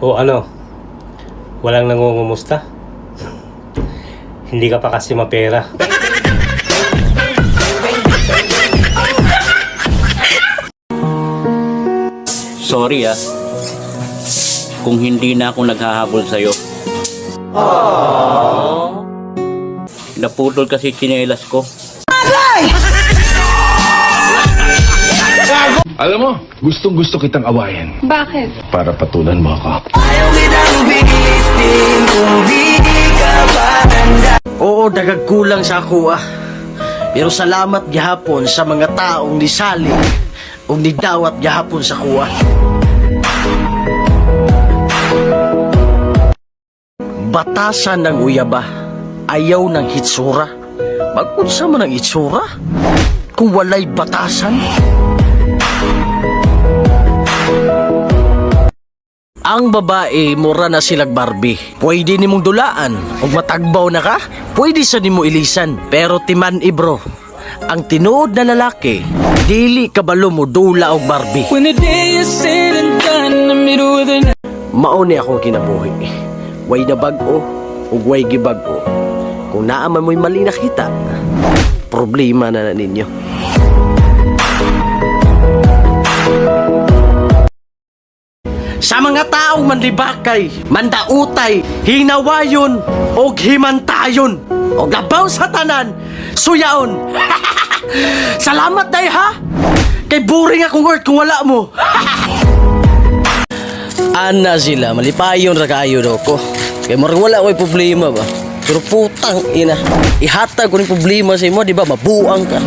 O ano, walang nangungumusta? Hindi ka pa kasi mapera. Sorry kung hindi na ako naghahabol sa'yo. Naputol kasi tsinelas ko. Alam mo, gustong-gusto kitang awayin. Bakit? Para patulan mo ako. Oo, dagagkulang sa ako Pero salamat gihapon sa mga taong nisali o nidawat gihapon sa kuha. Batasan ng uyaba, ayaw ng hitsura. Mag-unsa man ang hitsura? Kung walay batasan? Ang babae, mura na silag Barbie. Pwede nimong dulaan. Kung matagbaw na ka, pwede sa nimo ilisan. Pero timan ibro, ang tinuod na lalaki, dili kabalo mo dula og Barbie. When the day is said and done in the middle of the night. Mauni akong kinabuhi. Way na bag-o, ug way gibag-o. Kung naaman mo'y mali nakita, problema na ninyo. Sa mga taong manlibakay, mandautay, hinawayon, o himantayon, o labaw sa tanan, suyaon. Salamat day ha! Kay boring akong word kung wala mo. Ana sila, malipayon ra kayo daw ko. Kay marang wala ko'y problema ba? Pero putang ina, ihatag ko ng problema sa imo, di ba? Mabuang ka.